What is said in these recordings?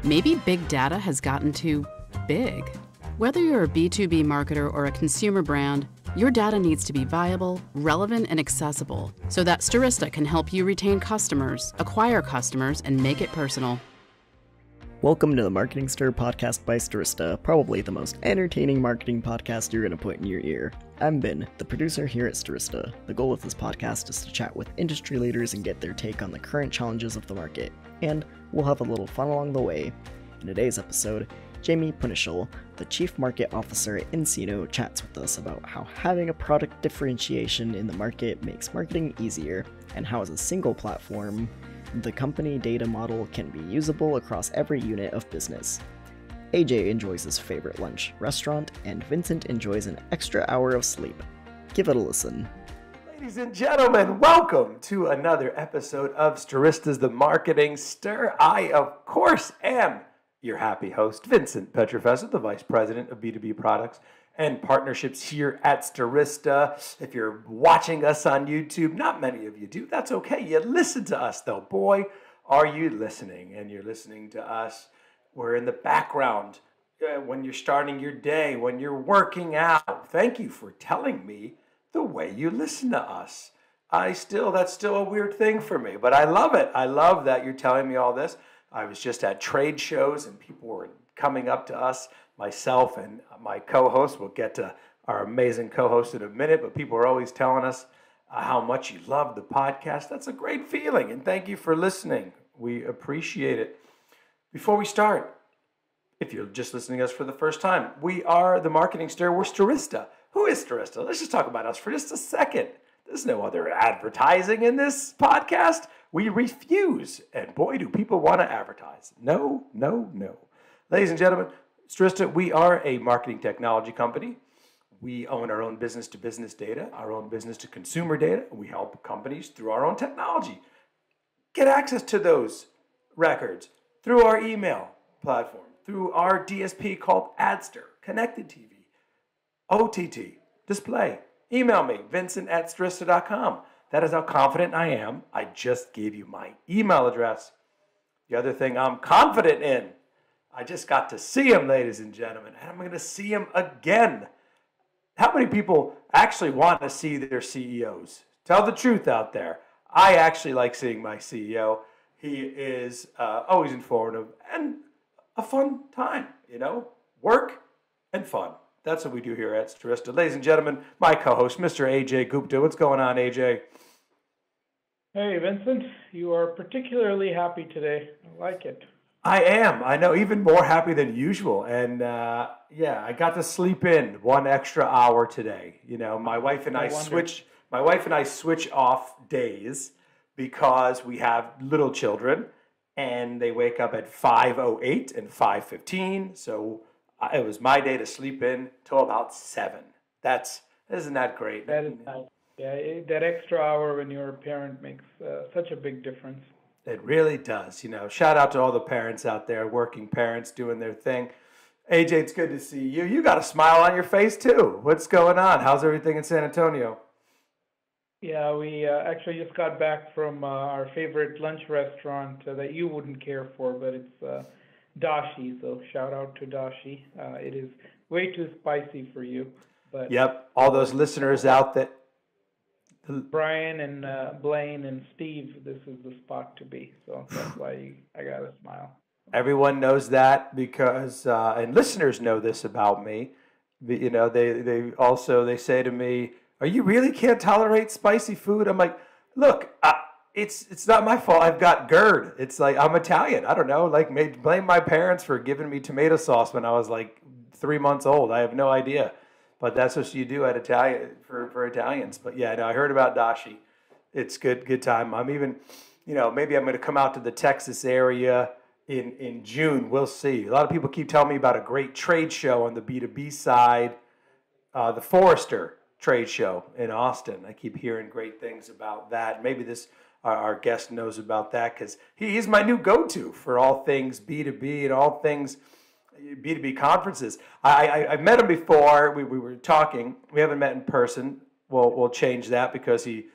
Maybe big data has gotten too big. Whether you're a B2B marketer or a consumer brand, your data needs to be viable, relevant, and accessible so that Stirista can help you retain customers, acquire customers, and make it personal. Welcome to the Marketing Stir podcast by Stirista, probably the most entertaining marketing podcast you're going to put in your ear. I'm Ben, the producer here at Stirista. The goal of this podcast is to chat with industry leaders and get their take on the current challenges of the market, and we'll have a little fun along the way. In today's episode, Jaime Punishill, the Chief Market Officer at nCino, chats with us about how having a product differentiation in the market makes marketing easier, and how as a single platform, the company data model can be usable across every unit of business. Ajay enjoys his favorite lunch restaurant, and Vincent enjoys an extra hour of sleep. Give it a listen. Ladies and gentlemen, welcome to another episode of Stirista's The Marketing Stir. I, of course, am your happy host, Vincent Petrofessa, the Vice President of B2B Products and Partnerships here at Stirista. If you're watching us on YouTube, not many of you do. That's okay. You listen to us, though. Boy, are you listening. And you're listening to us. We're in the background when you're starting your day, when you're working out. Thank you for telling me the way you listen to us. That's still a weird thing for me, but I love it. I love that you're telling me all this. I was just at trade shows and people were coming up to us, myself and my co-host. We'll get to our amazing co-host in a minute, but people are always telling us how much you love the podcast. That's a great feeling, and thank you for listening. We appreciate it. Before we start, if you're just listening to us for the first time, we are the Marketing Stir. We're Stirista. Who is Stirista? Let's just talk about us for just a second. There's no other advertising in this podcast. We refuse, and boy, do people want to advertise. No, no, no. Ladies and gentlemen, Stirista, we are a marketing technology company. We own our own business-to-business data, our own business-to-consumer data. We help companies through our own technology get access to those records through our email platform, through our DSP called Adster, Connected TV, OTT, Display. Email me, Vincent@Stirista.com. That is how confident I am. I just gave you my email address. The other thing I'm confident in, I just got to see him, ladies and gentlemen, and I'm going to see him again. How many people actually want to see their CEOs? Tell the truth out there. I actually like seeing my CEO. He is always informative and a fun time, work and fun. That's what we do here at Stirista. Ladies and gentlemen, my co-host, Mr. Ajay Gupta. What's going on, Ajay? Hey, Vincent. You are particularly happy today. I like it. I am. I know, even more happy than usual. And I got to sleep in one extra hour today. My wife and I switch off days because we have little children, and they wake up at 5:08 and 5:15. So it was my day to sleep in till about 7. Isn't that great? That is nice. Yeah, that extra hour when you're a parent makes such a big difference. It really does. Shout out to all the parents out there, working parents doing their thing. AJ, it's good to see you. You got a smile on your face too. What's going on? How's everything in San Antonio? Yeah, we actually just got back from our favorite lunch restaurant that you wouldn't care for, but it's Dashi. So shout out to Dashi. It is way too spicy for you. But yep, all those listeners out there. Brian and Blaine and Steve, this is the spot to be. So that's why I got to smile. Everyone knows that because, and listeners know this about me. They say to me, "Are you really can't tolerate spicy food?" I'm like, "Look, it's not my fault. I've got GERD. It's like I'm Italian. I don't know. Blame my parents for giving me tomato sauce when I was like 3 months old. I have no idea." But that's what you do at Italian for Italians. But yeah, no, I heard about Dashi. It's good time. I'm even, maybe I'm going to come out to the Texas area in June. We'll see. A lot of people keep telling me about a great trade show on the B2B side, the Forrester trade show in Austin. I keep hearing great things about that. Maybe our guest knows about that because he's my new go-to for all things B2B and all things B2B conferences. I met him before. We were talking. We haven't met in person. We'll change that because he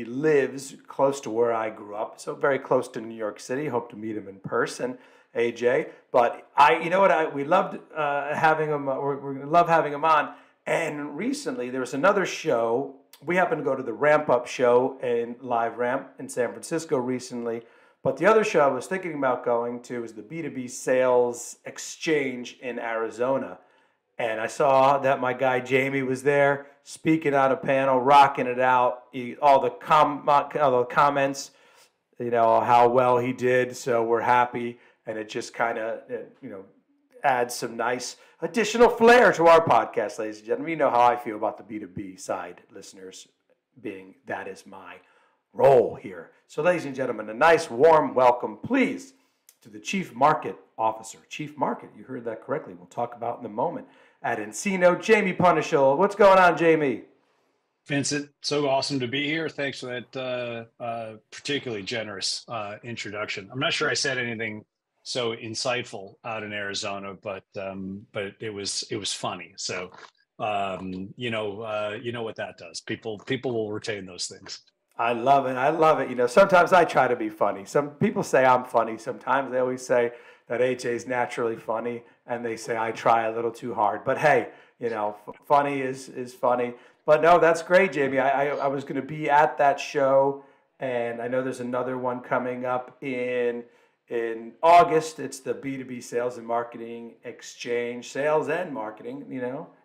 lives close to where I grew up, so very close to New York City. Hope to meet him in person. Ajay. But we loved having him. We're going to love having him on. And recently there was another show. We happened to go to the Ramp Up show in Live Ramp in San Francisco recently. But the other show I was thinking about going to is the B2B Sales Exchange in Arizona. And I saw that my guy Jamie was there speaking on a panel, rocking it out. All the comments, how well he did. So we're happy, and it just kind of, adds some nice additional flair to our podcast, ladies and gentlemen. You know how I feel about the B2B side, listeners, being that is my role here. So, ladies and gentlemen, a nice warm welcome, please, to the Chief Market Officer. Chief Market, you heard that correctly. We'll talk about in a moment. At nCino, Jaime Punishill. What's going on, Jamie? Vincent, so awesome to be here. Thanks for that particularly generous introduction. I'm not sure I said anything so insightful out in Arizona, but it was funny. So you know what that does. People will retain those things. I love it. Sometimes I try to be funny. Some people say I'm funny. Sometimes they always say that AJ's naturally funny, and they say I try a little too hard. But hey, funny is funny. But no, that's great, Jamie. I was going to be at that show, and I know there's another one coming up in August. It's the B2B Sales and Marketing Exchange, sales and marketing,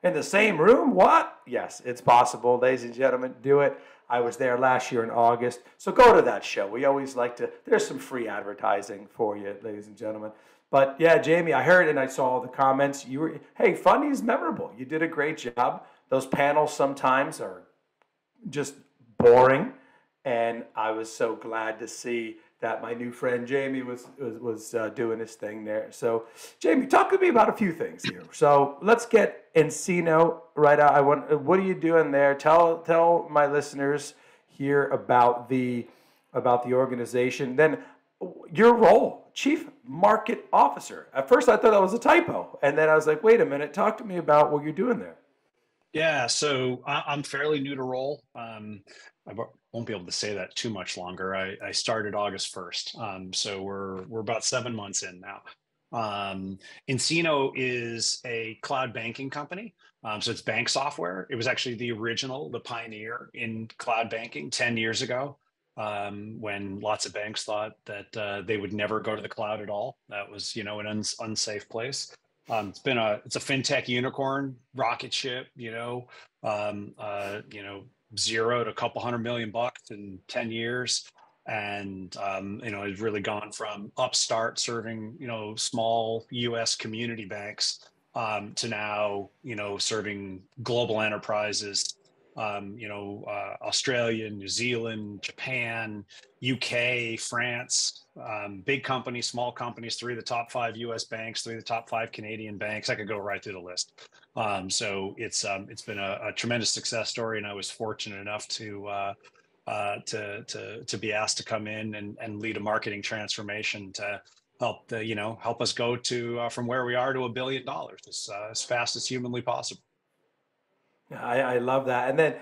in the same room. What? Yes, it's possible, ladies and gentlemen. Do it. I was there last year in August. So go to that show. We always like to, there's some free advertising for you, ladies and gentlemen. But yeah, Jamie, I heard and I saw all the comments. Hey, funny is memorable. You did a great job. Those panels sometimes are just boring. And I was so glad to see that my new friend Jamie was doing his thing there. So, Jamie, talk to me about a few things here. So let's get nCino right out. What are you doing there? Tell my listeners here about the organization. Then your role, Chief Market Officer. At first, I thought that was a typo, and then I was like, wait a minute. Talk to me about what you're doing there. Yeah, so I'm fairly new to role. I won't be able to say that too much longer. I started August 1st, so we're about 7 months in now. nCino is a cloud banking company, so it's bank software. It was actually the pioneer in cloud banking 10 years ago, when lots of banks thought that they would never go to the cloud at all. That was an unsafe place. It's a fintech unicorn, rocket ship, 0 to a couple $100 million in 10 years. And, it's really gone from upstart serving, small US community banks, to now, serving global enterprises, Australia, New Zealand, Japan, UK, France, big companies, small companies, 3 of the top 5 US banks, 3 of the top 5 Canadian banks. I could go right through the list. So it's been a tremendous success story, and I was fortunate enough to be asked to come in and lead a marketing transformation to help us go to from where we are to $1 billion as fast as humanly possible. I love that. And then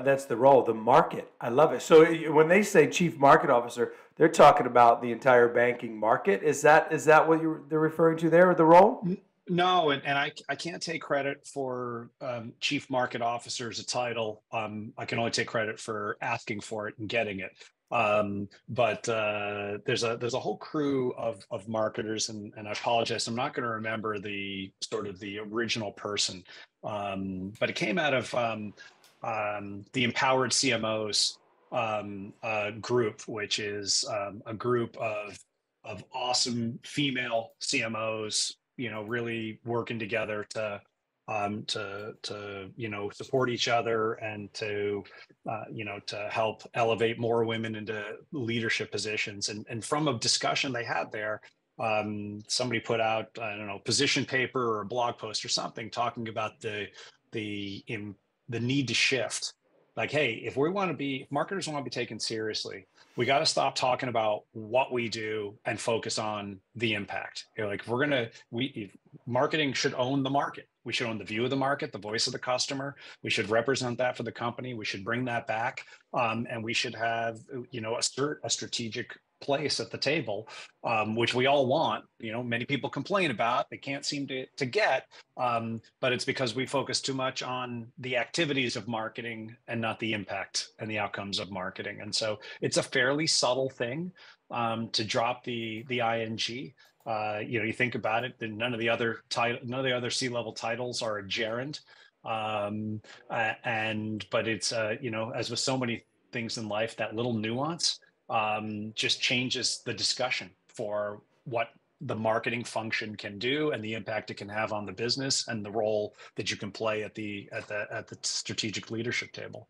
that's the role, the market. I love it. So when they say Chief Market Officer, they're talking about the entire banking market. Is that what they're referring to there, the role? No, and I can't take credit for Chief Market Officer as a title. I can only take credit for asking for it and getting it. But there's a whole crew of marketers, and I apologize, I'm not going to remember the original person, but it came out of the Empowered CMOs group, which is a group of awesome female CMOs, really working together to support each other and to help elevate more women into leadership positions. And from a discussion they had there, somebody put out, I don't know, position paper or a blog post or something talking about the need to shift. Like, hey, if marketers want to be taken seriously, we got to stop talking about what we do and focus on the impact. Like, marketing should own the market. We should own the view of the market, the voice of the customer. We should represent that for the company. We should bring that back. And we should have, a strategic place at the table, which we all want. Many people complain about, they can't seem to get, but it's because we focus too much on the activities of marketing and not the impact and the outcomes of marketing. And so it's a fairly subtle thing to drop the ing. You think about it, none of the other C-level titles are a gerund. But it's as with so many things in life, that little nuance just changes the discussion for what the marketing function can do and the impact it can have on the business and the role that you can play at the strategic leadership table.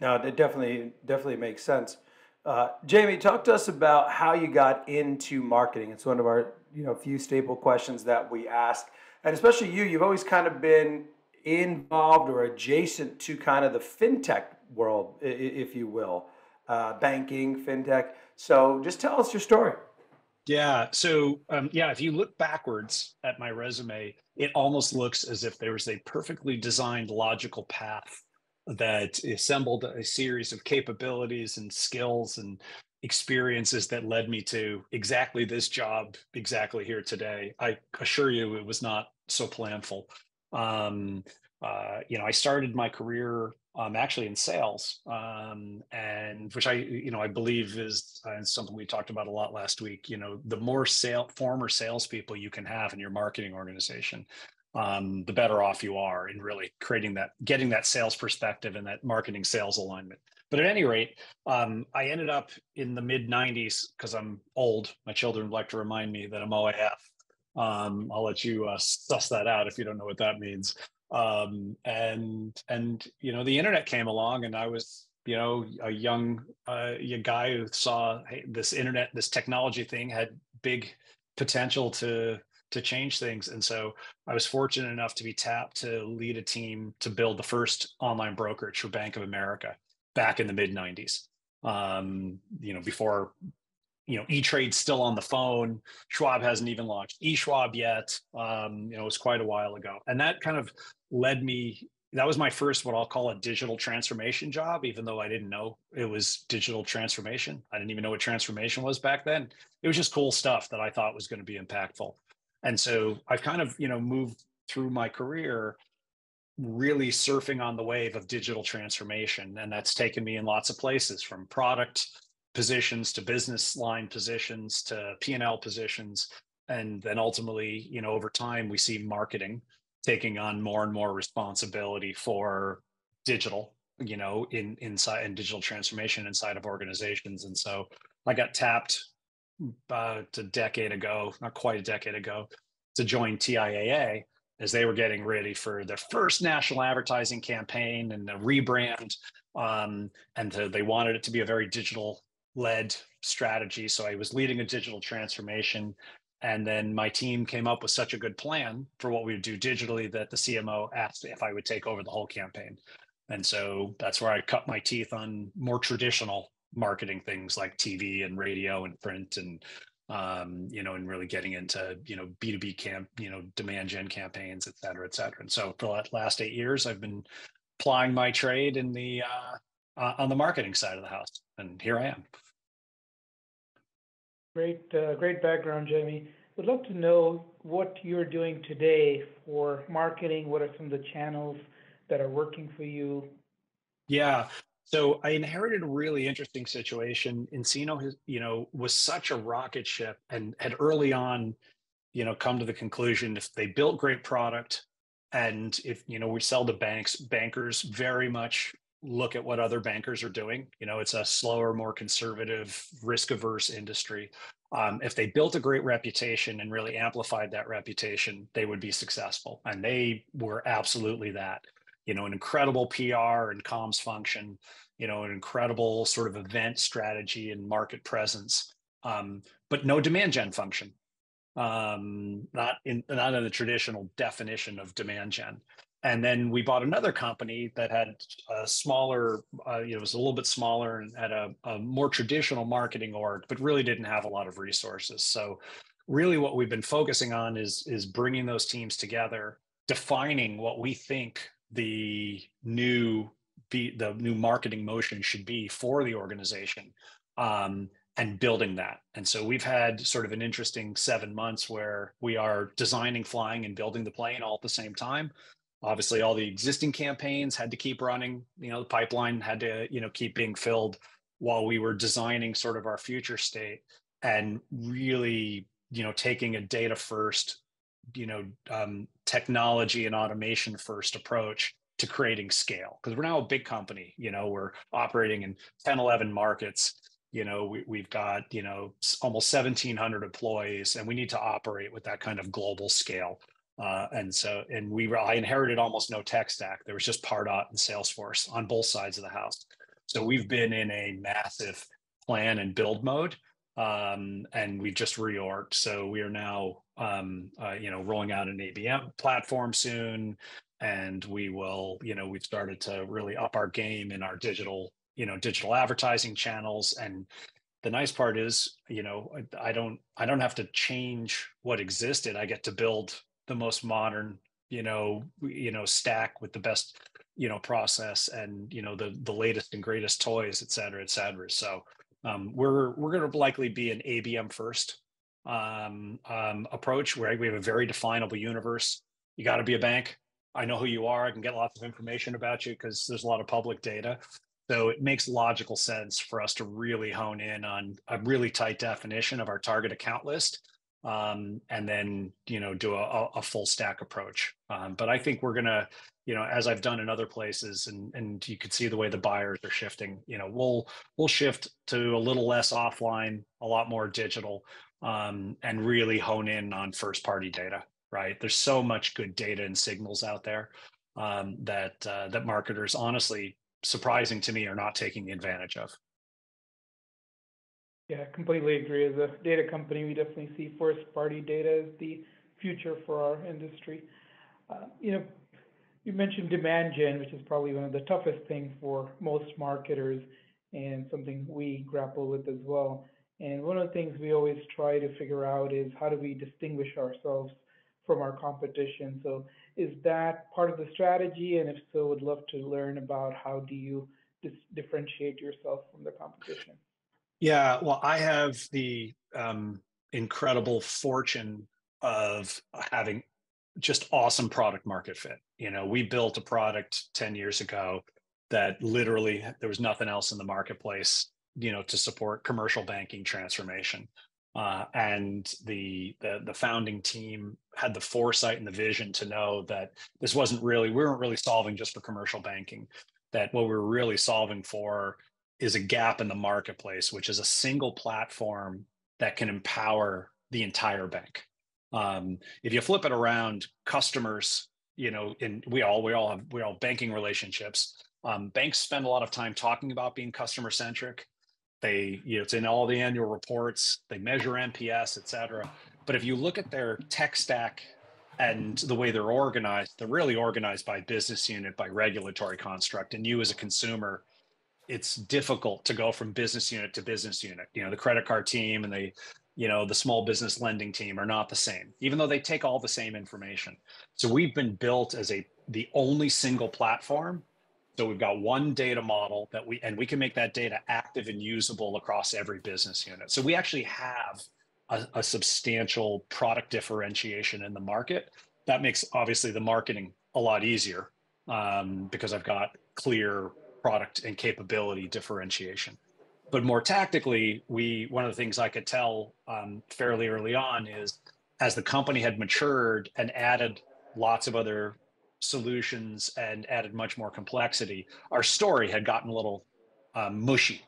No, it definitely makes sense. Jaime, talk to us about how you got into marketing. It's one of our few staple questions that we ask, and especially you've always kind of been involved or adjacent to kind of the fintech world, if you will, banking, fintech. So just tell us your story. Yeah. So, if you look backwards at my resume, it almost looks as if there was a perfectly designed logical path that assembled a series of capabilities and skills and experiences that led me to exactly this job, exactly here today. I assure you it was not so planful. I started my career actually in sales, and which I believe is something we talked about a lot last week. The more former salespeople you can have in your marketing organization, the better off you are in really getting that sales perspective and that marketing sales alignment. But at any rate, I ended up in the mid 90s because I'm old. My children like to remind me that I'm OAF. I'll let you suss that out if you don't know what that means. And the internet came along, and I was a young guy who saw, hey, this technology thing had big potential to change things. And so I was fortunate enough to be tapped to lead a team to build the first online brokerage for Bank of America back in the mid 90s. Before E-Trade's still on the phone. Schwab hasn't even launched eSchwab yet. It was quite a while ago. And that kind of led me, that was my first, what I'll call a digital transformation job, even though I didn't know it was digital transformation. I didn't even know what transformation was back then. It was just cool stuff that I thought was going to be impactful. And so I've kind of, moved through my career really surfing on the wave of digital transformation. And that's taken me in lots of places, from product positions to business line positions to P&L positions. And then ultimately, over time, we see marketing taking on more and more responsibility for digital, in digital transformation inside of organizations. And so I got tapped about a decade ago, not quite a decade ago, to join TIAA as they were getting ready for their first national advertising campaign and a rebrand. They wanted it to be a very digital-led strategy. So I was leading a digital transformation. And then my team came up with such a good plan for what we would do digitally that the CMO asked if I would take over the whole campaign. And so that's where I cut my teeth on more traditional marketing things like TV and radio and print and and really getting into B2B demand gen campaigns, et cetera, et cetera. And so for the last 8 years, I've been plying my trade in the on the marketing side of the house, and here I am. Great background, Jaime. Would love to know what you're doing today for marketing. What are some of the channels that are working for you? Yeah. So I inherited a really interesting situation. nCino, was such a rocket ship and had early on, come to the conclusion if they built great product and if, we sell to banks, bankers very much look at what other bankers are doing. It's a slower, more conservative, risk-averse industry. If they built a great reputation and really amplified that reputation, they would be successful. And they were absolutely that. An incredible PR and comms function, an incredible sort of event strategy and market presence, but no demand gen function, not in the traditional definition of demand gen. And then we bought another company that had a smaller, it was a little bit smaller and had a more traditional marketing org, but really didn't have a lot of resources. So really what we've been focusing on is bringing those teams together, defining what we think the new marketing motion should be for the organization, and building that. And so we've had sort of an interesting 7 months where we are designing, flying, and building the plane all at the same time. Obviously, all the existing campaigns had to keep running. The pipeline had to, keep being filled while we were designing sort of our future state and really, taking a data first, technology and automation first approach to creating scale. Because we're now a big company, we're operating in 10, 11 markets. We've got, almost 1,700 employees, and we need to operate with that kind of global scale. I inherited almost no tech stack. There was just Pardot and Salesforce on both sides of the house. So we've been in a massive plan and build mode, and we've just reorged. So we are now, rolling out an ABM platform soon, and we will, we've started to really up our game in our digital advertising channels. And the nice part is, I don't have to change what existed. I get to build the most modern, stack with the best, process and, the latest and greatest toys, et cetera, et cetera. So we're going to likely be an ABM first approach, where we have a very definable universe. You got to be a bank. I know who you are. I can get lots of information about you because there's a lot of public data. So it makes logical sense for us to really hone in on a really tight definition of our target account list, and then, do a full stack approach. But I think we're going to, as I've done in other places, and you can see the way the buyers are shifting, we'll shift to a little less offline, a lot more digital, and really hone in on first party data, right? There's so much good data and signals out there that marketers, honestly, surprising to me, are not taking advantage of. Yeah, I completely agree. As a data company, we definitely see first party data as the future for our industry. You mentioned demand gen, which is probably one of the toughest things for most marketers and something we grapple with as well. And one of the things we always try to figure out is how do we distinguish ourselves from our competition? So is that part of the strategy? And if so, would love to learn about how do you differentiate yourself from the competition? Yeah, well, I have the incredible fortune of having just awesome product market fit. We built a product 10 years ago that literally there was nothing else in the marketplace, to support commercial banking transformation. And the founding team had the foresight and the vision to know that we weren't really solving just for commercial banking, that what we were really solving for is a gap in the marketplace, which is a single platform that can empower the entire bank. If you flip it around, customers, and we all have banking relationships. Banks spend a lot of time talking about being customer centric. It's in all the annual reports. They measure NPS, et cetera. But if you look at their tech stack and the way they're really organized by business unit, by regulatory construct. And you as a consumer, it's difficult to go from business unit to business unit. The credit card team and the small business lending team are not the same, even though they take all the same information. So we've been built as the only single platform. So we've got one data model that we can make that data active and usable across every business unit. So we actually have a substantial product differentiation in the market. That makes obviously the marketing a lot easier because I've got clear product and capability differentiation. But more tactically, one of the things I could tell fairly early on is as the company had matured and added lots of other solutions and added much more complexity, our story had gotten a little mushy.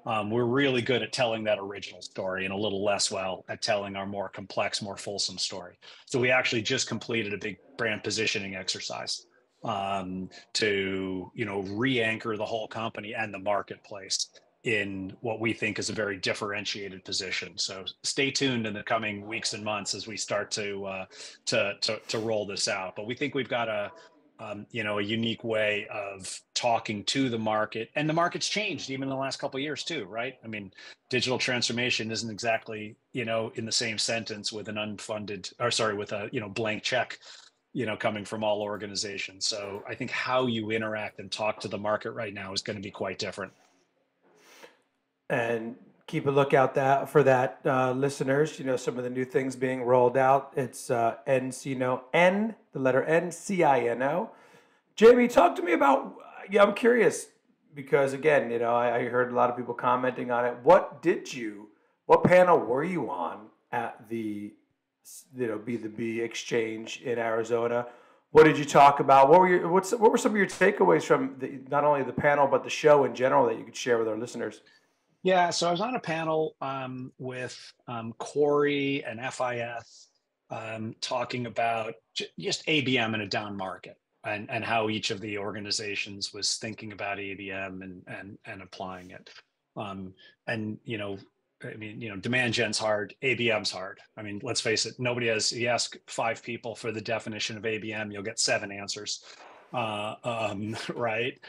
We're really good at telling that original story and a little less well at telling our more complex, more fulsome story. So we actually just completed a big brand positioning exercise to re-anchor the whole company and the marketplace in what we think is a very differentiated position. So stay tuned in the coming weeks and months as we start to roll this out. But we think we've got a unique way of talking to the market, and the market's changed even in the last couple of years too, right? I mean, digital transformation isn't exactly in the same sentence with with a blank check coming from all organizations. So I think how you interact and talk to the market right now is going to be quite different. And keep a lookout for that, listeners. Some of the new things being rolled out. It's nCino, the letter nCino. Jamie, talk to me about. Yeah, I'm curious because again, I heard a lot of people commenting on it. What panel were you on at the B2B exchange in Arizona? What did you talk about? What were some of your takeaways from not only the panel but the show in general that you could share with our listeners? Yeah, so I was on a panel with Corey and FIS talking about just ABM in a down market and how each of the organizations was thinking about ABM and applying it. Demand gen's hard, ABM's hard. I mean, let's face it, you ask 5 people for the definition of ABM, you'll get 7 answers. Right.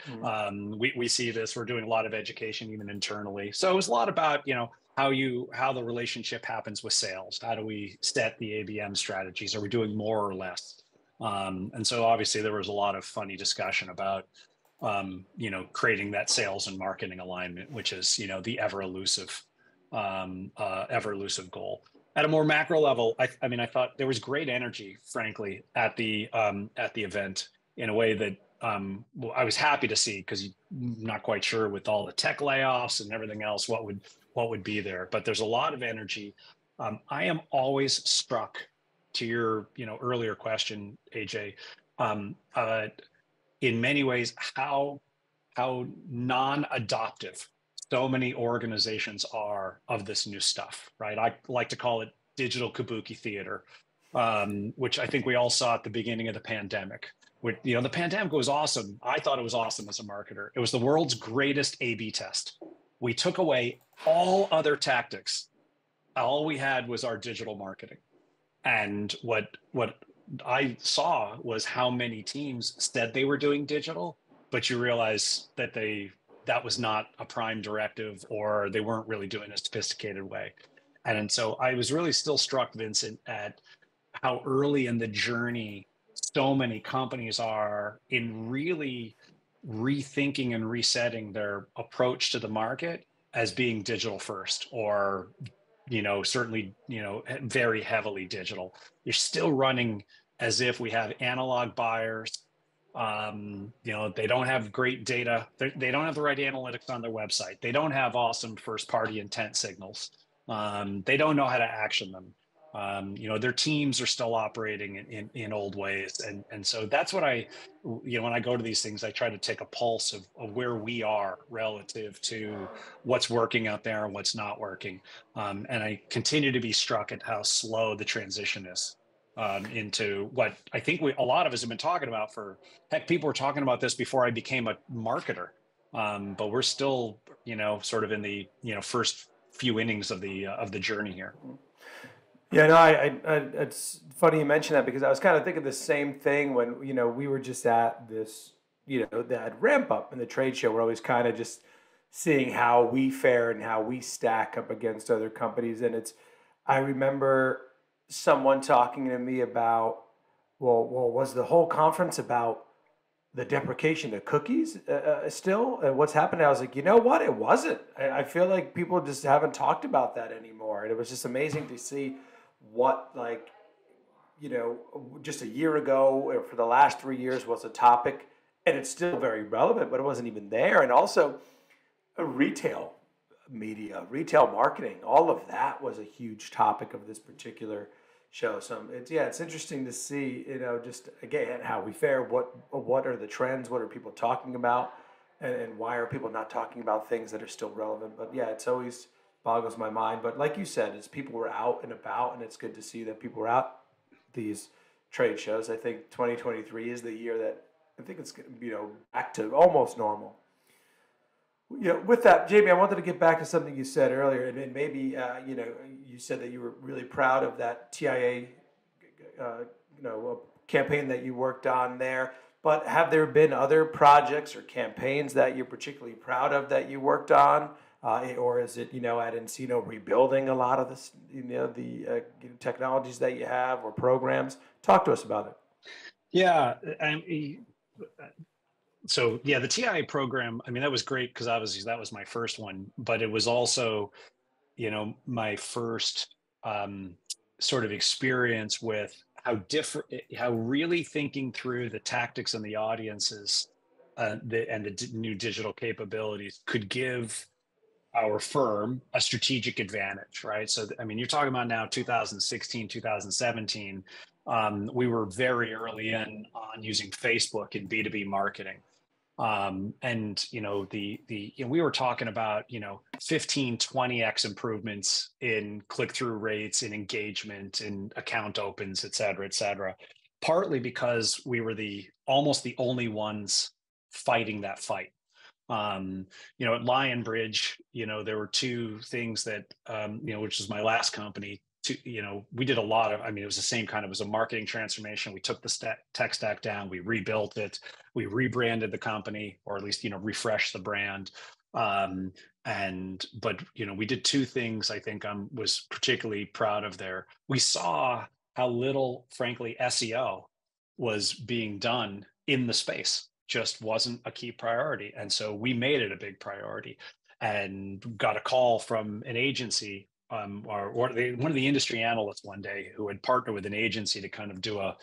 We see this, we're doing a lot of education even internally. So it was a lot about, how the relationship happens with sales. How do we set the ABM strategies? Are we doing more or less? And so obviously there was a lot of funny discussion about, creating that sales and marketing alignment, which is, the ever elusive goal. At a more macro level, I thought there was great energy, frankly, at the event in a way that I was happy to see, because you're not quite sure with all the tech layoffs and everything else what would be there. But there's a lot of energy. I am always struck, to your earlier question, Ajay, in many ways how non-adoptive so many organizations are of this new stuff, right? I like to call it digital kabuki theater, which I think we all saw at the beginning of the pandemic. The pandemic was awesome. I thought it was awesome as a marketer. It was the world's greatest A/B test. We took away all other tactics. All we had was our digital marketing. And what I saw was how many teams said they were doing digital, but you realize that that was not a prime directive, or they weren't really doing a sophisticated way. And so I was really still struck, Vincent, at how early in the journey so many companies are in really rethinking and resetting their approach to the market as being digital first, or certainly very heavily digital. You're still running as if we have analog buyers. They don't have great data. They don't have the right analytics on their website. They don't have awesome first party intent signals. They don't know how to action them. Their teams are still operating in old ways. And so that's what when I go to these things, I try to take a pulse of where we are relative to what's working out there and what's not working. And I continue to be struck at how slow the transition is into what I think a lot of us have been talking about people were talking about this before I became a marketer. But we're still, sort of in the, first few innings of the journey here. Yeah, no, it's funny you mention that, because I was kind of thinking the same thing when, we were just at this, that ramp up in the trade show. We're always kind of just seeing how we fare and how we stack up against other companies. And I remember someone talking to me about, well, was the whole conference about the deprecation of cookies still, and what's happened? I was like, you know what? It wasn't. I feel like people just haven't talked about that anymore. And it was just amazing to see what, just a year ago or for the last 3 years was a topic, and it's still very relevant, but it wasn't even there. And also retail media, retail marketing, all of that was a huge topic of this particular show. So it's interesting to see, just again, how we fare, what are the trends, what are people talking about, and why are people not talking about things that are still relevant. But yeah, it's always boggles my mind. But like you said, as people were out and about, and it's good to see that people were out these trade shows. I think 2023 is the year that I think it's back to almost normal. With that, Jamie, I wanted to get back to something you said earlier, and maybe you said that you were really proud of that TIA, campaign that you worked on there. But have there been other projects or campaigns that you're particularly proud of that you worked on, or is it at nCino rebuilding a lot of this, the technologies that you have or programs? Talk to us about it. Yeah. The TIA program, that was great because obviously that was my first one, but it was also my first sort of experience with how really thinking through the tactics and the audiences and the new digital capabilities could give our firm a strategic advantage, right? So, I mean, you're talking about now 2016, 2017. We were very early on using Facebook in B2B marketing. And we were talking about 15 20x improvements in click-through rates, in engagement, in account opens, et cetera, partly because we were almost the only ones fighting that fight. At Lionbridge, there were two things that which is my last company. We did a lot of, it was the same kind of, it was a marketing transformation. We took the tech stack down, we rebuilt it, we rebranded the company, or at least, refreshed the brand. But we did two things I think I was particularly proud of there. We saw how little, frankly, SEO was being done in the space, just wasn't a key priority. And so we made it a big priority and got a call from an agency or one of the industry analysts one day who had partnered with an agency to kind of do a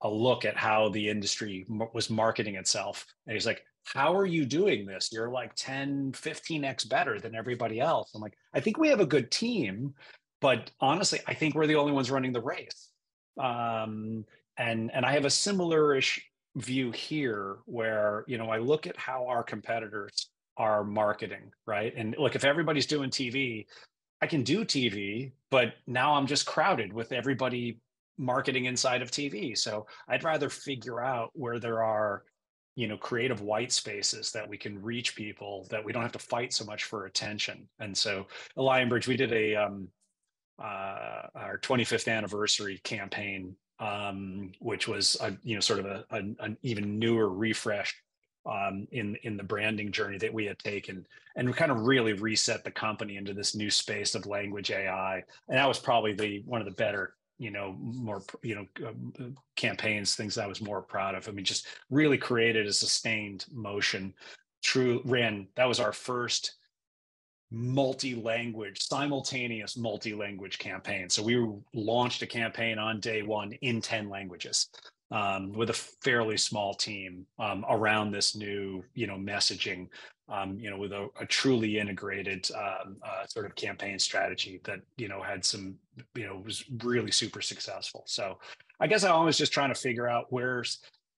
look at how the industry was marketing itself. And he's like, how are you doing this? You're like 10, 15x better than everybody else. I'm like, I think we have a good team, but honestly, I think we're the only ones running the race. And I have a similar-ish view here where, I look at how our competitors are marketing, right? And look, if everybody's doing TV, I can do TV, but now I'm just crowded with everybody marketing inside of TV. So I'd rather figure out where there are, creative white spaces that we can reach people, that we don't have to fight so much for attention. And so at Lionbridge, we did our 25th anniversary campaign, which was sort of an even newer refresh in the branding journey that we had taken, and we kind of really reset the company into this new space of language AI. And that was probably one of the better, more, campaigns, things I was more proud of. Just really created a sustained motion. That was our first simultaneous multi-language campaign. So we launched a campaign on day one in 10 languages with a fairly small team around this new, messaging, with a truly integrated sort of campaign strategy that, had some, was really super successful. So I guess I'm always just trying to figure out where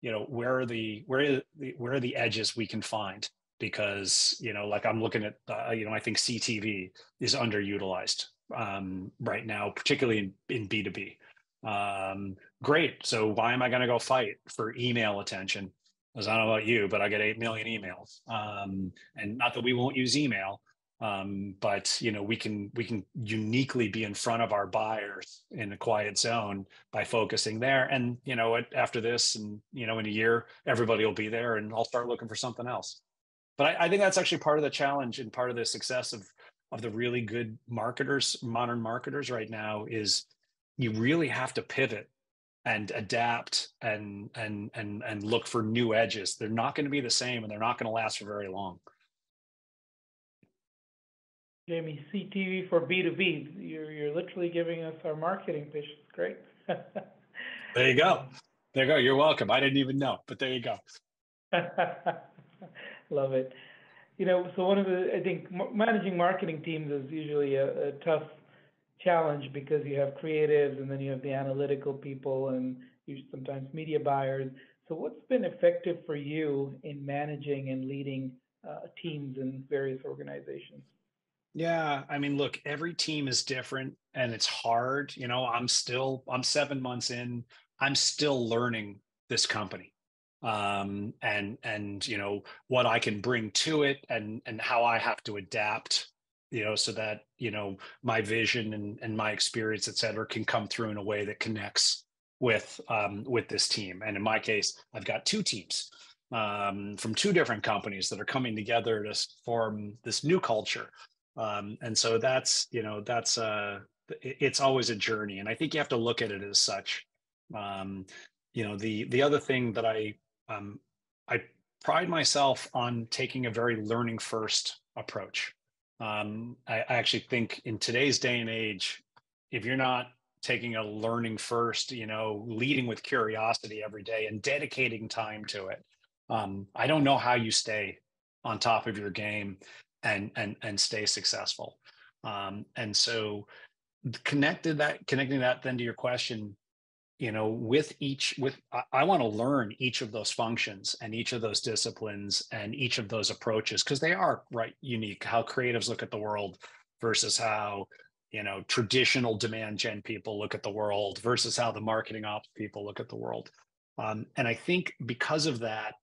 are the edges we can find. Because, like I'm looking at, I think CTV is underutilized right now, particularly in B2B. Great. So why am I going to go fight for email attention? Because I don't know about you, but I get 8 million emails. And not that we won't use email, but we can uniquely be in front of our buyers in a quiet zone by focusing there. And after this, and in a year, everybody will be there, and I'll start looking for something else. But I think that's actually part of the challenge and part of the success of the really good marketers, modern marketers right now, is you really have to pivot and adapt and look for new edges. They're not going to be the same, and they're not going to last for very long. Jamie, CTV for B2B. You're literally giving us our marketing pitch. It's great. There you go. There you go. You're welcome. I didn't even know, but there you go. Love it. So I think managing marketing teams is usually a tough challenge, because you have creatives, and then you have the analytical people, and sometimes media buyers. So what's been effective for you in managing and leading teams in various organizations? Yeah, look, every team is different, and it's hard. I'm 7 months in. I'm still learning this company. And what I can bring to it, and how I have to adapt, so that, my vision and my experience, et cetera, can come through in a way that connects with this team. And in my case, I've got two teams from two different companies that are coming together to form this new culture. And so it's always a journey. And I think you have to look at it as such. The other thing that I pride myself on taking a very learning first approach. I actually think in today's day and age, if you're not taking a learning first, leading with curiosity every day and dedicating time to it, I don't know how you stay on top of your game and stay successful. And so connecting that then to your question, I want to learn each of those functions and each of those disciplines and each of those approaches, because they are unique, how creatives look at the world versus how traditional demand gen people look at the world versus how the marketing ops people look at the world. And I think because of that,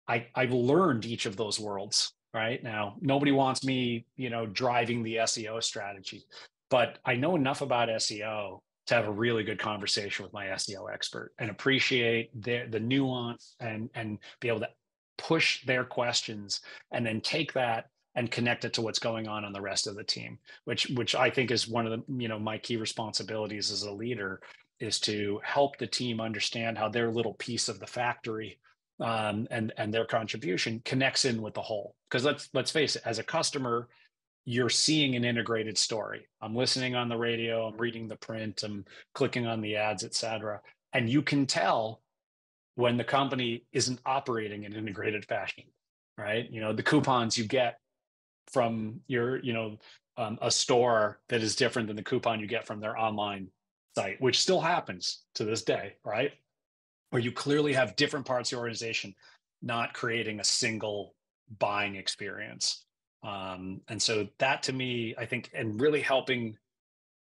I've learned each of those worlds. Right now, nobody wants me driving the SEO strategy, but I know enough about SEO to have a really good conversation with my SEO expert and appreciate the nuance and be able to push their questions and then take that and connect it to what's going on the rest of the team, which I think is one of the my key responsibilities as a leader, is to help the team understand how their little piece of the factory and their contribution connects in with the whole. Because let's face it, as a customer, you're seeing an integrated story. I'm listening on the radio, I'm reading the print, I'm clicking on the ads, et cetera. And you can tell when the company isn't operating in integrated fashion, right? The coupons you get from your, a store that is different than the coupon you get from their online site, which still happens to this day, right? Where you clearly have different parts of the organization not creating a single buying experience. And so that, to me, I think, and really helping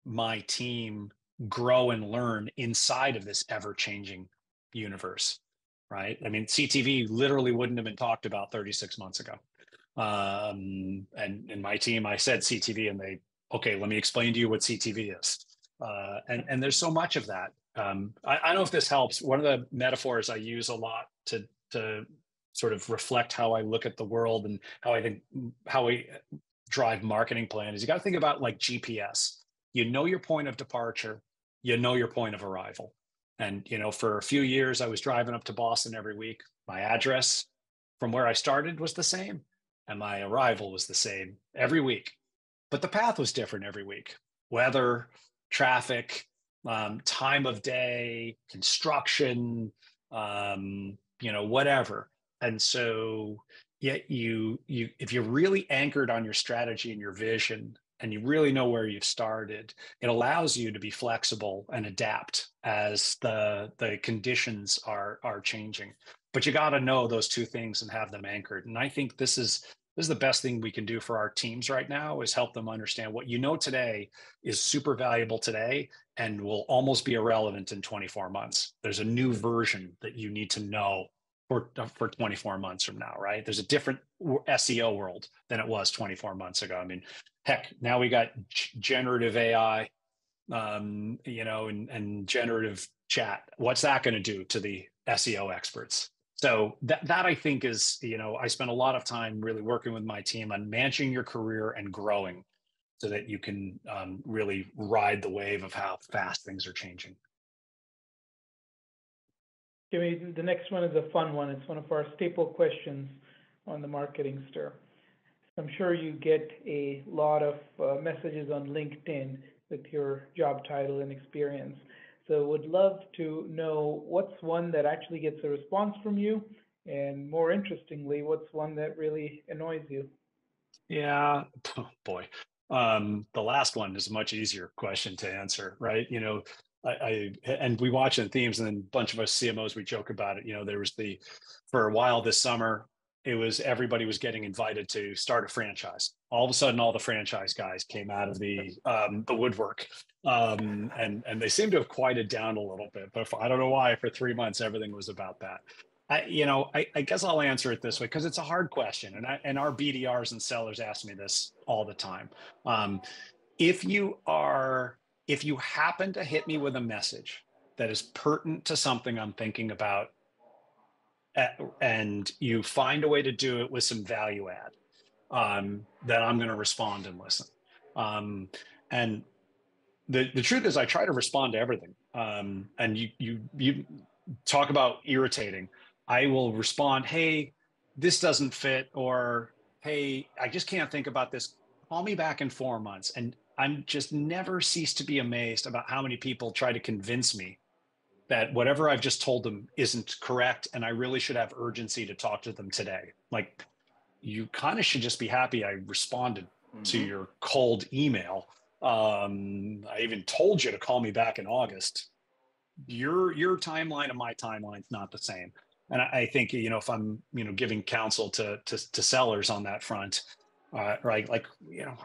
my team grow and learn inside of this ever-changing universe, right? I mean, CTV literally wouldn't have been talked about 36 months ago. And in my team, I said CTV, and okay, let me explain to you what CTV is. And there's so much of that. I don't know if this helps. One of the metaphors I use a lot to sort of reflect how I look at the world and how we drive marketing plan is, you got to think about like GPS. Your point of departure, your point of arrival. And, for a few years, I was driving up to Boston every week. My address from where I started was the same, and my arrival was the same every week. But the path was different every week. Weather, traffic, time of day, construction, whatever. And so, if you're really anchored on your strategy and your vision, and you really know where you've started, it allows you to be flexible and adapt as the conditions are changing. But you got to know those two things and have them anchored. And I think this is the best thing we can do for our teams right now, is help them understand what today is super valuable today and will almost be irrelevant in 24 months. There's a new version that you need to know for 24 months from now, right? There's a different SEO world than it was 24 months ago. I mean, heck, now we got generative AI, and generative chat. What's that going to do to the SEO experts? So that I think is, I spend a lot of time really working with my team on managing your career and growing so that you can really ride the wave of how fast things are changing. Jimmy, the next one is a fun one. It's one of our staple questions on the Marketing Stir. I'm sure you get a lot of messages on LinkedIn with your job title and experience. So would love to know what's one that actually gets a response from you, and more interestingly, what's one that really annoys you? Yeah, oh, boy. The last one is a much easier question to answer, right? And we watch in themes, and then a bunch of us CMOs, we joke about it. There was for a while this summer, it was everybody was getting invited to start a franchise. All of a sudden, all the franchise guys came out of the woodwork, and they seem to have quieted down a little bit. But I don't know why. For 3 months, everything was about that. I guess I'll answer it this way, because it's a hard question, and our BDRs and sellers ask me this all the time. If you happen to hit me with a message that is pertinent to something I'm thinking about, and you find a way to do it with some value add, then I'm going to respond and listen. And the truth is, I try to respond to everything. And you talk about irritating. I will respond, hey, this doesn't fit, or hey, I just can't think about this call me back in 4 months. And I'm just never cease to be amazed about how many people try to convince me that whatever I've just told them isn't correct. And I really should have urgency to talk to them today. Like, you kind of should just be happy I responded to your cold email. I even told you to call me back in August. Your timeline and my timeline's not the same. And I think, if I'm, giving counsel to sellers on that front, right, like,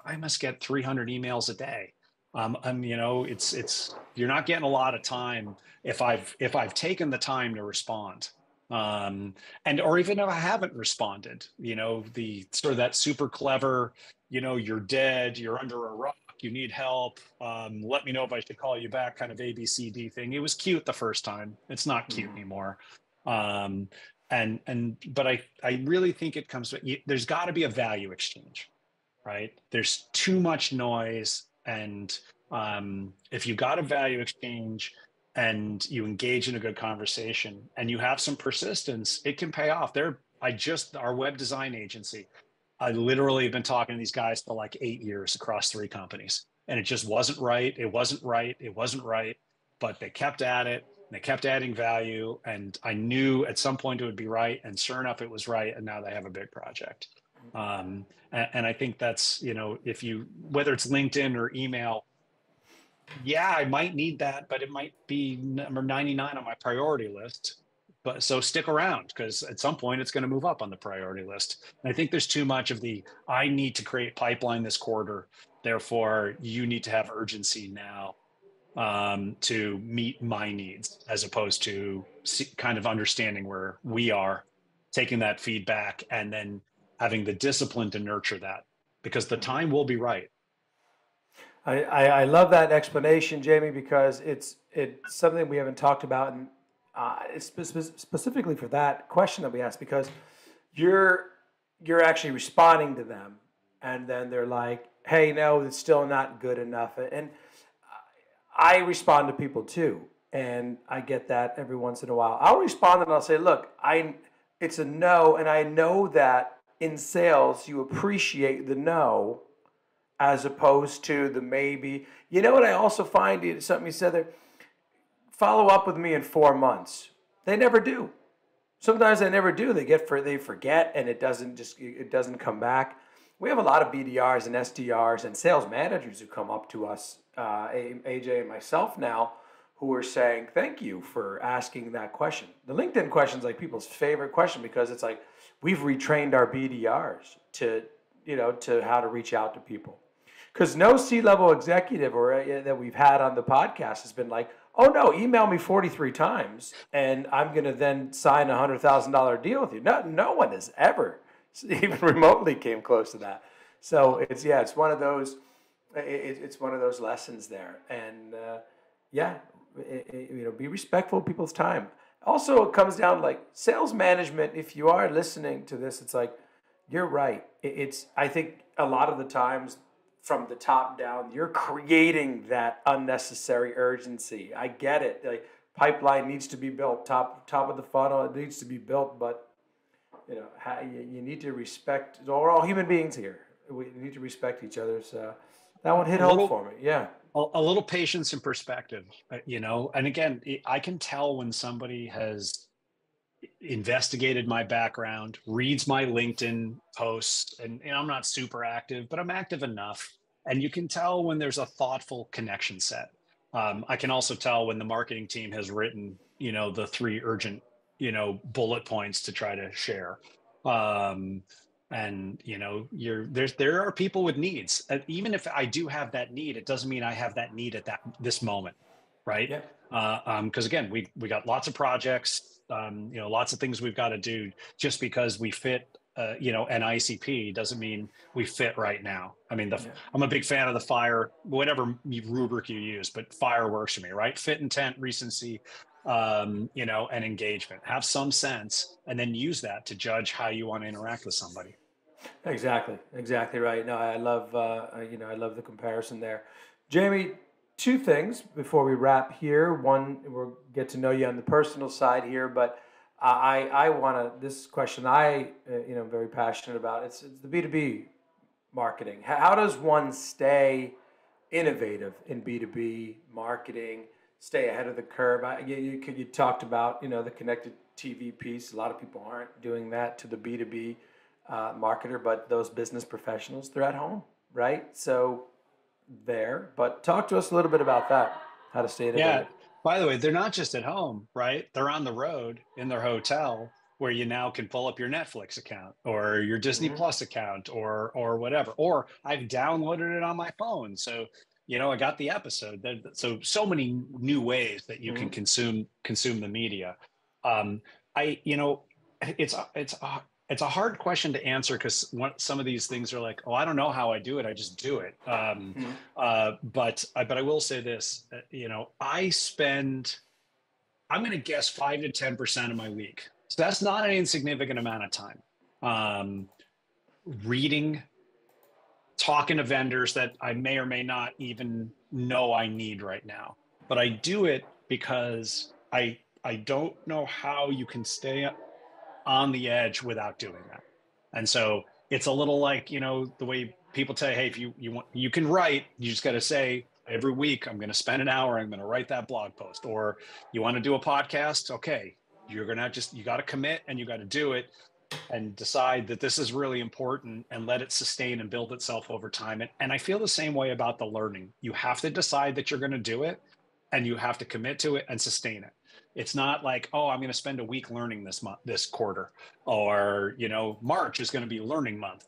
I must get 300 emails a day. It's you're not getting a lot of time if I've taken the time to respond. Or even if I haven't responded, the sort of that super clever, you're dead, you're under a rock, you need help. Let me know if I should call you back kind of ABCD thing. It was cute the first time. It's not cute anymore. But I really think it comes to, there's got to be a value exchange, right? There's too much noise. And if you got a value exchange and you engage in a good conversation and you have some persistence, it can pay off. Our web design agency, I literally have been talking to these guys for like 8 years across 3 companies, and it just wasn't right. It wasn't right. But they kept at it. They kept adding value, and I knew at some point it would be right. And sure enough, it was right. And now they have a big project. And I think that's, whether it's LinkedIn or email, yeah, I might need that, but it might be number 99 on my priority list. But so stick around, because at some point it's going to move up on the priority list. And I think there's too much of I need to create pipeline this quarter, therefore you need to have urgency now to meet my needs, as opposed to kind of understanding where we are, taking that feedback, and then having the discipline to nurture that, because the time will be right. I love that explanation, Jamie, because it's something we haven't talked about, and specifically for that question that we asked, because you're actually responding to them, and then they're like, "Hey, no, it's still not good enough." And I respond to people too, and I get that every once in a while. I'll respond and I'll say, "Look, it's a no, and I know that in sales you appreciate the no, as opposed to the maybe." You know what I also find, something you said there, follow up with me in 4 months. They never do. Sometimes they never do. They forget, and it doesn't come back. We have a lot of BDRs and SDRs and sales managers who come up to us, AJ and myself now, who are saying, "Thank you for asking that question." The LinkedIn question is like people's favorite question, because it's like, we've retrained our BDRs to how to reach out to people. Because no C-level executive that we've had on the podcast has been like, "Oh no, email me 43 times and I'm going to then sign a $100,000 deal with you." No one has ever even remotely came close to that. So it's one of those, it's one of those lessons there. And be respectful of people's time. Also, it comes down to like sales management. If you are listening to this, it's like, you're right. I think a lot of the times, from the top down, you're creating that unnecessary urgency. I get it. Like, pipeline needs to be built, top of the funnel, it needs to be built, but you need to respect. We're all human beings here. We need to respect each other. So that one hit home for me. Yeah. A little patience and perspective, and again, I can tell when somebody has investigated my background, reads my LinkedIn posts, and I'm not super active, but I'm active enough. And you can tell when there's a thoughtful connection set. I can also tell when the marketing team has written, the 3 urgent, bullet points to try to share. There are people with needs. And even if I do have that need, it doesn't mean I have that need at this moment, right? Yeah. Because again, we got lots of projects, lots of things we've got to do. Just because we fit, an ICP doesn't mean we fit right now. I mean, I'm a big fan of the FIRE, whatever rubric you use, but FIRE works for me, right? Fit, intent, recency, and engagement. Have some sense, and then use that to judge how you want to interact with somebody. Exactly right. No, I love I love the comparison there. Jamie, 2 things before we wrap here. One, we'll get to know you on the personal side here, but I want to, this question I'm very passionate about. It's the B2B marketing? How does one stay innovative in B2B marketing, stay ahead of the curve? You talked about, the connected TV piece. A lot of people aren't doing that to the B2B marketer, but those business professionals, they're at home, right? So but talk to us a little bit about that, how to stay Yeah. innovative. By the way, they're not just at home, right? They're on the road in their hotel where you now can pull up your Netflix account or your Disney Mm-hmm. Plus account or whatever. Or I've downloaded it on my phone. So, I got the episode. So many new ways that you can Mm-hmm. consume the media. Um, I, it's a hard question to answer because some of these things are like, oh, I don't know how I do it. I just do it. Mm-hmm. But I will say this, I'm going to guess 5 to 10% of my week. So that's not an insignificant amount of time. Reading, talking to vendors that I may or may not even know I need right now. But I do it because I don't know how you can stay on the edge without doing that. And so it's a little like, the way people say, hey, if you can write, you just got to say every week, I'm going to spend an hour, I'm going to write that blog post. Or you want to do a podcast? Okay, you got to commit and you got to do it and decide that this is really important and let it sustain and build itself over time. And I feel the same way about the learning. You have to decide that you're going to do it and you have to commit to it and sustain it. It's not like, oh, I'm going to spend a week learning this quarter, or March is going to be learning month.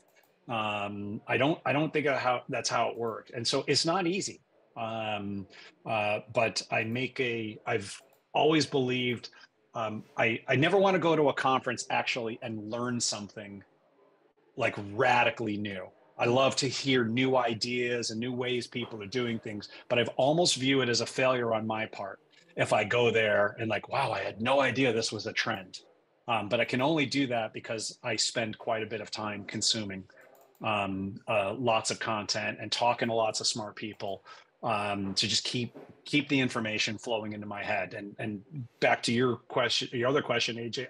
I don't think that's how it worked, and so it's not easy. But I've always believed I never want to go to a conference actually and learn something like radically new. I love to hear new ideas and new ways people are doing things, but I've almost view it as a failure on my part if I go there and like, wow, I had no idea this was a trend. But I can only do that because I spend quite a bit of time consuming lots of content and talking to lots of smart people to just keep the information flowing into my head. And back to your other question, AJ,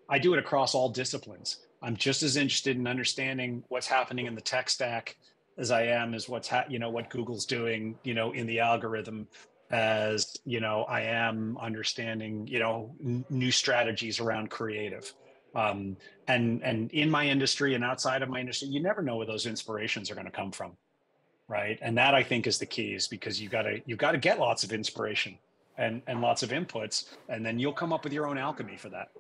I do it across all disciplines. I'm just as interested in understanding what's happening in the tech stack as I am as what Google's doing, in the algorithm, as I am understanding, new strategies around creative. And in my industry and outside of my industry, you never know where those inspirations are going to come from, right? And that, I think, is the key, is because you got to get lots of inspiration and lots of inputs, and then you'll come up with your own alchemy for that.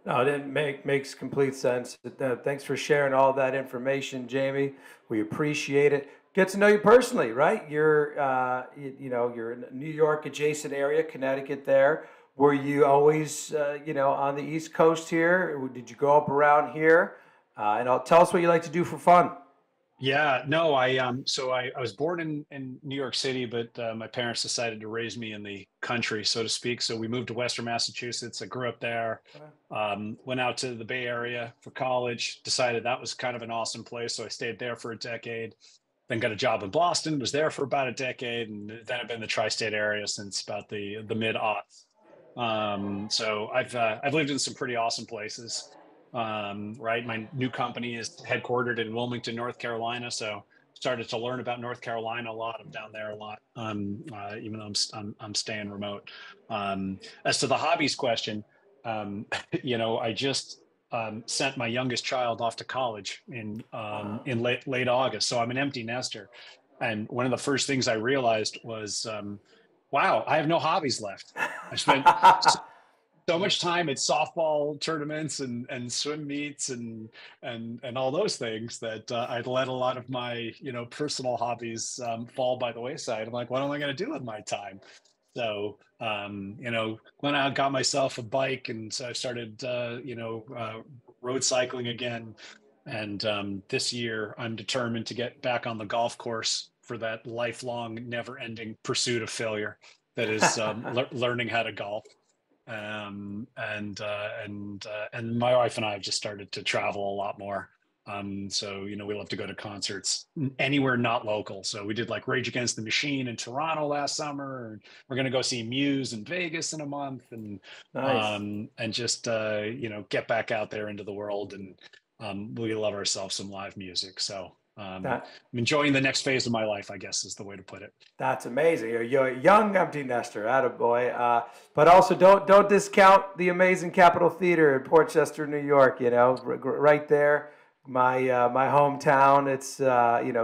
No, it makes complete sense. Thanks for sharing all that information, Jaime. We appreciate it. Get to know you personally, right? You're you're in a New York adjacent area, Connecticut. There, were you always on the East Coast here? Or did you grow up around here? Tell us what you like to do for fun. Yeah, no, I was born in New York City, but my parents decided to raise me in the country, so to speak. So we moved to Western Massachusetts. I grew up there, went out to the Bay Area for college, decided that was kind of an awesome place. So I stayed there for a decade, then got a job in Boston, was there for about a decade, and then I've been in the tri-state area since about the mid-aughts. So I've lived in some pretty awesome places. Right. My new company is headquartered in Wilmington, North Carolina. So started to learn about North Carolina a lot. I'm down there a lot, even though I'm staying remote. As to the hobbies question, I just sent my youngest child off to college in late August. So I'm an empty nester. And one of the first things I realized was, wow, I have no hobbies left. I spent so much time at softball tournaments and swim meets and all those things that I'd let a lot of my personal hobbies fall by the wayside. I'm like, what am I going to do with my time? So went out, got myself a bike, and so I started road cycling again. And this year, I'm determined to get back on the golf course for that lifelong, never-ending pursuit of failure that is learning how to golf. And my wife and I have just started to travel a lot more. So we love to go to concerts anywhere not local. So we did like Rage Against the Machine in Toronto last summer, and we're going to go see Muse in Vegas in a month, and Nice. and just get back out there into the world and we love ourselves some live music. So I'm That, enjoying the next phase of my life, I guess is the way to put it. that's amazing. You're a young empty nester, attaboy. But also don't discount the amazing Capitol Theater in Portchester, New York. You know, right there, my hometown. It's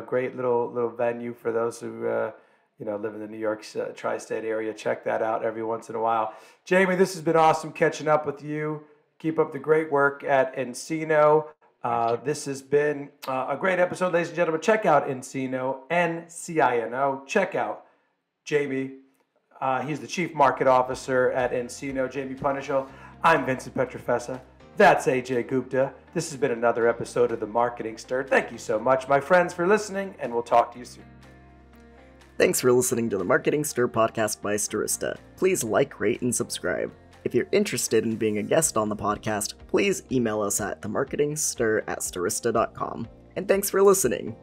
great little venue for those who live in the New York tri-state area. Check that out every once in a while. Jamie, this has been awesome catching up with you. Keep up the great work at nCino. This has been a great episode, ladies and gentlemen. Check out nCino, nCino. Check out Jamie. He's the Chief Market Officer at nCino, Jaime Punishill. I'm Vincent Pietrafesa. That's Ajay Gupta. This has been another episode of The Marketing Stir. Thank you so much, my friends, for listening, and we'll talk to you soon. Thanks for listening to the Marketing Stir podcast by Stirista. Please like, rate, and subscribe. If you're interested in being a guest on the podcast, please email us at themarketingstir@stirista.com. And thanks for listening.